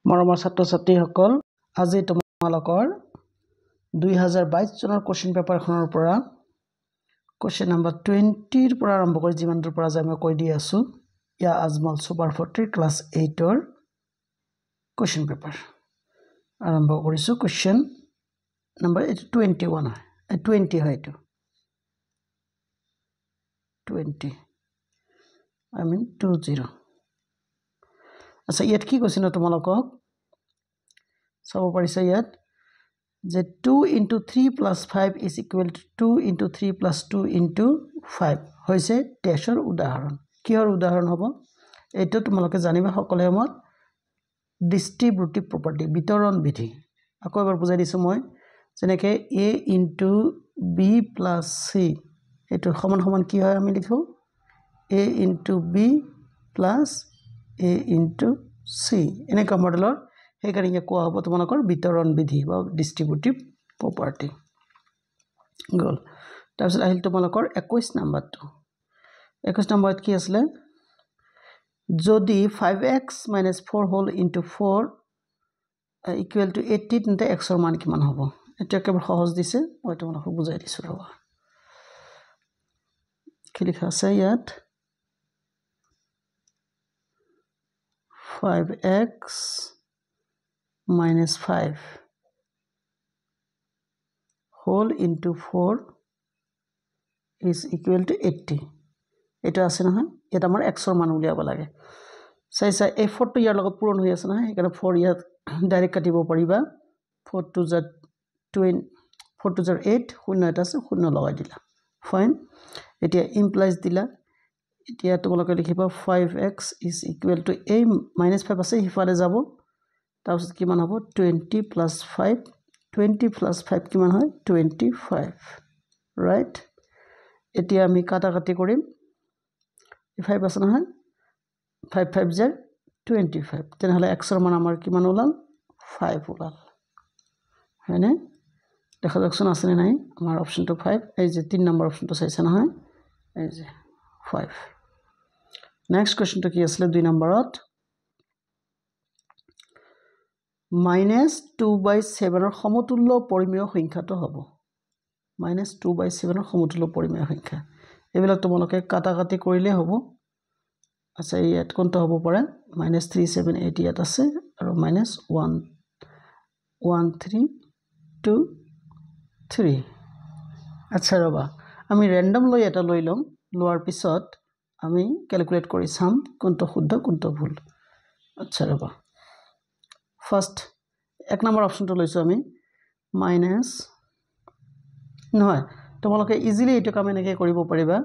মৰমৰ ছাত্ৰ-ছাত্ৰীসকল আজি তোমালোকৰ 2022 চনৰ কোৱেশ্চন পেপাৰখনৰ পৰা কোৱেশ্চন নম্বৰ 20 ৰ পৰা আৰম্ভ কৰি যিমানটোৰ পৰা যায় মই কৈ দি আছো ইয়া আজমল সুপাৰ 40 ক্লাছ 8 ৰ কোৱেশ্চন পেপাৰ আৰম্ভ কৰিছো কোৱেশ্চন নম্বৰ 21 হয় 20 হয় এটো 20 I mean 20 আচ্ছা ইয়াত কি কৈছে না তোমালোকক চাব পাৰিছা ইয়াত যে 2 into 3 plus 5 is equal to 2 into 3 plus 2 into 5 হৈছে ডেশৰ উদাহৰণ কিহৰ উদাহৰণ হ'ব এইটো তোমালোকে জানিবা সকলে মত ডিস্ট্ৰিবিউটিভ প্ৰপাৰ্টি বিতৰণ বিধি আকৌ এবাৰ বুজাই দিছো মই যেনেকৈ a into b plus c এটো সমান সমান কি হয় আমি লিখো a into b plus a into c এনেকা মডেলৰ হেকাৰিয়ে কোৱা হ'ব তোমালোকৰ বিতৰণ বিধি বা ডিস্ট্ৰিবিউটিভ প্ৰপাৰ্টি গল তাৰপিছত আহিল তোমালোকৰ 21 নম্বৰটো 21 নম্বৰত কি আছিল যদি 5x - 4 whole into 4 equal to 80 তেন্তে x ৰ মান কিমান হ'ব এটা কেৱল সহজ দিছে মই তোমালোকক বুজাই দিছো ৰবা কি লিখা আছে ইয়াত 5x minus 5 whole into 4 is equal to 80 এটা আছে নহয় এটা আমাৰ x ৰ মান উলিয়াব লাগে চাইছা এই 4 টো ইয়াৰ লগত পূৰণ হৈ আছে নহয় একাৰণে 4 ইয়াত ডাইৰেক্ট কাটিব পাৰিবা 4 to the 8 শূন্য এটা আছে শূন্য লগাই দিলা ফাইন এতিয়া ইমপ্লাইজ দিলা এতিয়া তোমালোকে লিখিবা 5x is equal to a minus 5 আছে হিফালে যাব তাৰপিছত কিমান হ'ব 20 plus 5 20 plus 5 কিমান হয় 25 ৰাইট এতিয়া আমি কাটাকাটি কৰিম 5 আছে নহয় 5 5 * 25 তেনেহলে x ৰ মান আমাৰ কিমান ওলাল 5 ওলাল হয়নে দেখা যাকচোন আছে নে নাই আমাৰ অপচনটো 5 এই যে 3 নম্বৰ অপচনটো চাইছে নহয় এই যে 5 নেক্সট কোৱেশ্চনটো কি আছিল 2 নম্বৰত -2/7 ৰ সমতুল্য পৰিমেয় সংখ্যাটো হ'ব -2/7 ৰ সমতুল্য পৰিমেয় সংখ্যা এবিলাক তোমালোকে কাটাকাটি কৰিলে হ'ব আচ্ছা ইয়াত কোনটো হ'ব পাৰে -378 ইয়াত আছে আৰু -11323 আচ্ছা ৰবা আমি ৰেন্ডম লৈ এটা লৈ লম লোৱাৰ পিছত আমি ক্যালকুলেট কৰি চাম কোনটো শুদ্ধ কোনটো ভুল আচ্ছা ৰবা ফাৰ্স্ট এক নম্বৰ অপচনটো লৈছো আমি মাইনাস নহয় তোমালোকে ইজিলি এটো কাম এনেকৈ কৰিব পাৰিবা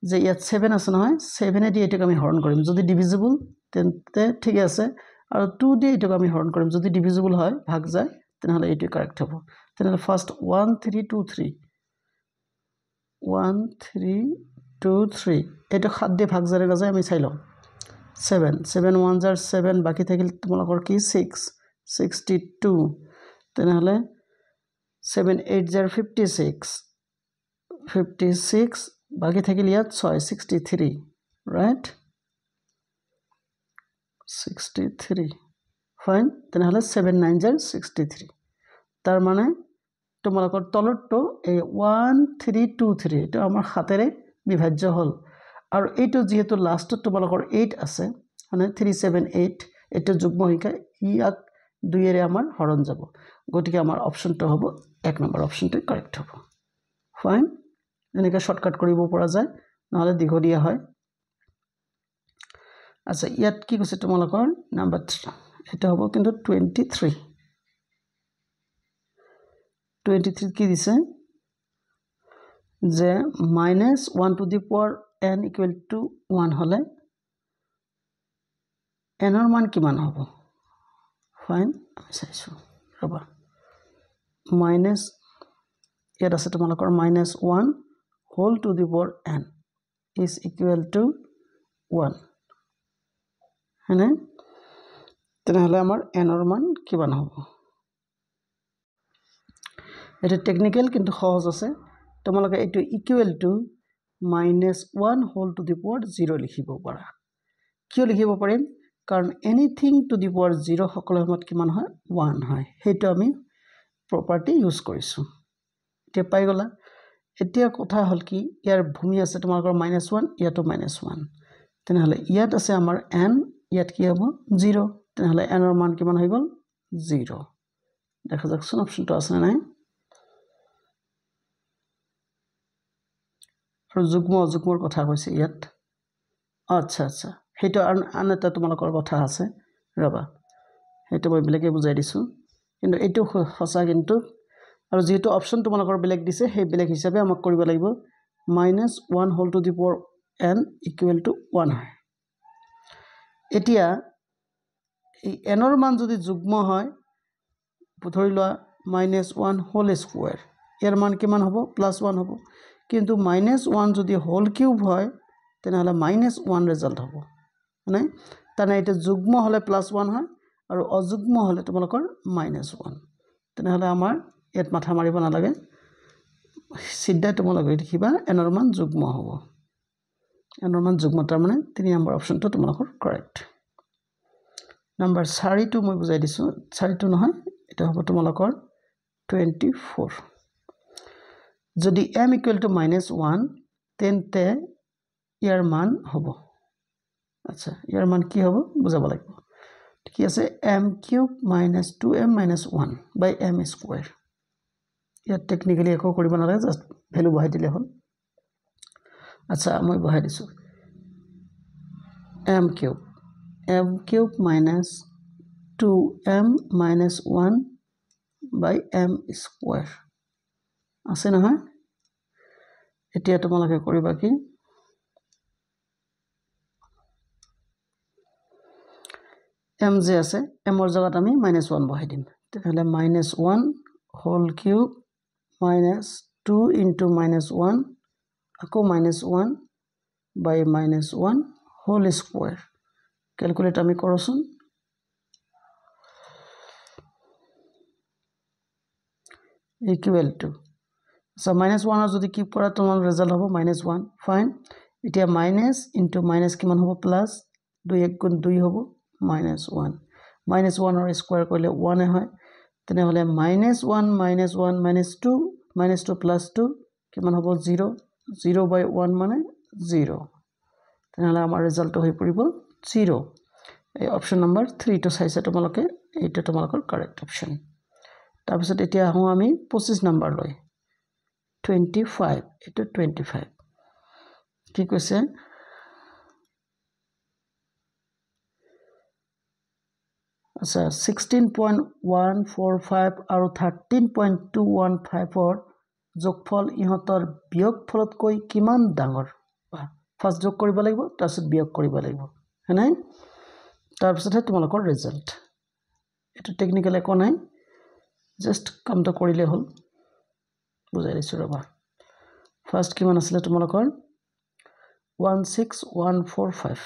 যে ইয়াত 7 আছে নহয় 7 দি এটো আমি হৰণ কৰিম যদি ডিভিজিবল তেন্তে ঠিক আছে আৰু 2 দি এটো আমি হৰণ কৰিম যদি ডিভিজিবল হয় ভাগ যায় তেনেহলে এটো কাৰেক্ট হ'ব তেনেহলে ফার্স্ট 1323 এটো 7 দি ভাগ যায় নাযায় আমি চাই লম 7 7 1 jar 7 বাকি থাকিল তোমালোকৰ কি 62 তেনেহলে 7 8 jar 56 বাকি থাকিল ইয়াত 63 রাইট 63 ফাইন তেনেহলে 7 9 jar 63 তাৰ মানে তোমালোকৰ তলৰটো এই 1323 এটো আমাৰ হাতেৰে বিভাজ্য হল আৰু এটো যেহেতু লাষ্টত তোমালোকৰ 8 আছে মানে 378 এটো যুগ্ম সংখ্যা ইয়াক 2 এৰে আমাৰ হৰণ যাব গতিকে আমাৰ অপচনটো হ'ব 1 নম্বৰ অপচনটো কাৰেক্ট হ'ব ফাইন এনেকৈ শৰ্টকাট কৰিব পৰা যায় নহলে দীঘলীয়া হয় আচ্ছা ইয়াত কি কৈছে তোমালোকৰ নম্বৰ 3 এটা হ'ব কিন্তু 23 কি দিছে যে -1 to the power n equal to 1 হলে n ৰ মান কিমান হ'ব ফাইন আমি চাইছো ৰবা মাইনাস ইয়াত আছে তোমালোকৰ -1 whole to the power n is equal to 1 হয়নে তেনেহলে আমাৰ n ৰ মান কিমান হ'ব এটা টেকনিক্যাল কিন্তু সহজ আছে তোমালোকে এটো equal to -1 whole to the power 0 লিখিব পাৰা কিয় লিখিব পাৰিম কাৰণ এনিথিং টু দি পাৱাৰ 0 সকলো সময়ত কিমান হয় 1 হয় সেইটো আমি প্ৰপাৰ্টি ইউজ কৰিছোঁ এতিয়া পাই গলা এতিয়া কথা হল কি ইয়াৰ ভূমি আছে তোমালোকৰ -1 ইয়াতো -1 তেনেহলে ইয়াত আছে আমাৰ n ইয়াত কি হ'ব 0 তেনেহলে n ৰ মান কিমান হৈ গল 0 দেখা যাকচোন অপচনটো আছে নাই আৰু যুগ্ম অযুগ্মৰ কথা কৈছে ইয়াত আচ্ছা আচ্ছা সেইটো আন এটা তোমালোকৰ কথা আছে ৰবা সেইটো মই বেলেগে বুজাই দিছো কিন্তু এইটো হসা কিন্তু আৰু যেটো অপচন তোমালোকৰ বেলেগ দিছে সেই বেলেগ হিচাপে আমাক কৰিব লাগিব -1 whole to the power n equal to 1 হয় এতিয়া এই n ৰ মান যদি যুগ্ম হয় ধৰি লোৱা -1 হোল স্কয়াৰ ইয়াৰ মান কিমান হ'ব +1 হ'ব কিন্তু -1 যদি হোল কিউব হয় তেনেহলে -1 ৰিজাল্ট হ'ব মানে তানে এটা যুগ্ম হলে +1 হয় আৰু অযুগ্ম হলে তোমালোকৰ -1 তেনেহলে আমাৰ ইয়াত মাথা মাৰিব নালাগে সিদ্ধা তোমালোকে দেখিবা n ৰ মান যুগ্ম হ'ব n ৰ মান যুগ্ম তাৰ মানে 3 নম্বৰ অপচনটো তোমালোকৰ কাৰেক্ট নম্বৰ 4 টো মই বুজাই দিছো 4 টো নহয় এটা হ'ব তোমালোকৰ 24 যদি m = -1 তেন্তে ইয়াৰ মান হ'ব আচ্ছা ইয়াৰ মান কি হ'ব বুজাব লাগিব কি আছে m³ - 2m - 1 / m স্কয়াৰ ইয়াত টেকনিক্যালি একো কৰিব নালাগে জাস্ট ভ্যালু বহাই দিলে হ'ল আচ্ছা মই বহাই দিছো m³ - 2m - 1 / m স্কয়াৰ আছে নহয় এতিয়া তোমালোকে কৰিবা কি m যে আছে m ৰ জায়গাত আমি -1 বহাই দিম তেতিয়াহলে -1 হোল কিউব -2 * -1 আকৌ -1 / -1 হোল স্কয়াৰ ক্যালকুলেট আমি কৰছোন ইকুৱেল টু সো -1 ৰ যদি কিউব কৰা তোমাৰ ৰিজাল্ট হ'ব -1 ফাইন এতিয়া মাইনাস ইনটু মাইনাস কিমান হ'ব প্লাস 2 1 গুণ 2 হ'ব -1 -1 ৰ স্কয়াৰ কৰিলে 1 হয় তেনেহলে -1 - 2 -2 + 2 কিমান হ'ব 0 0/1 মানে 0 তেনেহলে আমাৰ ৰিজাল্টটো হৈ পৰিব 0 এই অপচন নম্বৰ 3 টো চাইছে তোমালোকে এইটো তোমালোকৰ কাৰেক্ট অপচন তাৰ পিছত এতিয়া আহো আমি 25 নম্বৰ লৈ 25 এটো 25 কি কৈছে আচ্ছা 16.145 আৰু 13.215 ৰ যোগফল ইহতৰ বিয়োগফলতকৈ কিমান ডাঙৰ ফাৰ্স্ট যোগ কৰিব লাগিব তাৰপিছত বিয়োগ কৰিব লাগিব হয়নে তাৰপিছতহে তোমালোকৰ ৰিজাল্ট এটো টেকনিক্যাল একো নাই জাস্ট কামটো কৰিলে হ'ল বুজাই দিছো ৰবা ফাৰ্স্ট কিমান আছিল তোমালোকৰ 16145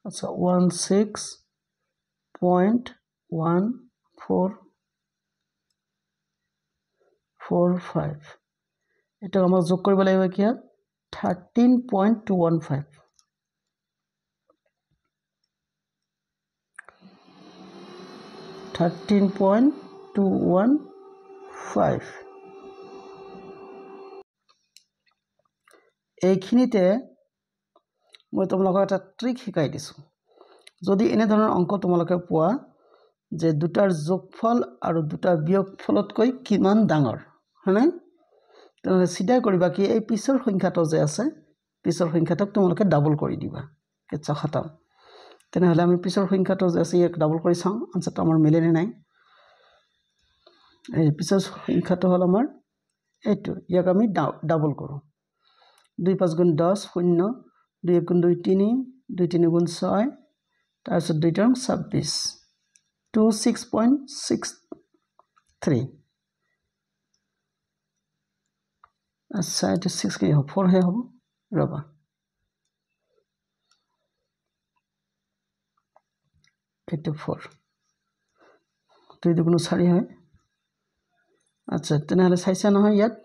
আচ্ছা 16.1445 এটা আমাক যোগ কৰিব লাগিব কি 13.215 13.215 এইখিনিতে মই তোমালোকক এটা ট্ৰিক শিকাই দিছো যদি এনে ধৰণৰ অংক তোমালোকে পোৱা যে দুটাৰ যোগফল আৰু দুটাৰ বিয়োগফলতকৈ কিমান ডাঙৰ হয়নে তেনে সিধা কৰিবা কি এই পিছৰ সংখ্যাটো যে আছে পিছৰ সংখ্যাটোক তোমালোকে ডাবল কৰি দিবা কেচা খতম তেনেহলে আমি পিছৰ সংখ্যাটো যে আছে ইয়াক ডাবল কৰি চাও আনসাৰটো আমাৰ মিলেনে নাই এই পিছৰ সংখ্যাটো হল আমাৰ এইটো ইয়াক আমি ডাবল কৰো 2 5 গুণ 10 0 2 1 গুণ 2 3 2 3 গুণ 6 তাৰপিছত 2 টাৰ্ম 26 26.63 আচ্ছা এটা 6 কি হ'ব 4 হে হ'ব ৰবা এটা 4 2 দুগুণ 4 হয় আচ্ছা তেনেহলে চাইছা নহয় ইয়াত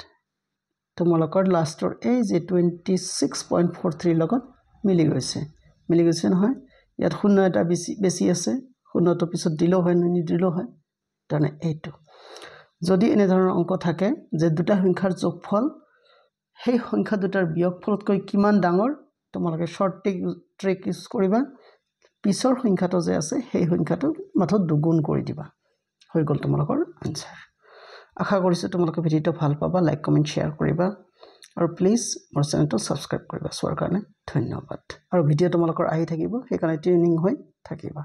তোমালোকৰ লাষ্টৰ এই যে 26.43 লগত মিলি গৈছে নহয় ইয়াত শূন্য এটা বেছি আছে শূন্যটো পিছত দিলেও হয় নিদিলেও হয় তাৰমানে এইটো যদি এনে ধৰণৰ অংক থাকে যে দুটা সংখ্যাৰ যোগফল সেই সংখ্যা দুটাৰ বিয়োগফলতকৈ কিমান ডাঙৰ তোমালোকে শৰ্ট ট্ৰিক ইউজ কৰিবা পিছৰ সংখ্যাটো যে আছে সেই সংখ্যাটো মাত্ৰ দুগুণ কৰি দিবা হৈ গ'ল তোমালোকৰ আনসাৰ আশা কৰিছো তোমালোকে ভিডিওটো ভাল পাবা লাইক কমেন্ট শেয়াৰ কৰিবা আৰু প্লিজ মোৰ চেনেলটো সাবস্ক্ৰাইব কৰিবা চোৱাৰ কাৰণে ধন্যবাদ আৰু ভিডিও তোমালোকৰ আহি থাকিব সেই কাৰণে ট্ৰেইনিং হৈ থাকিবা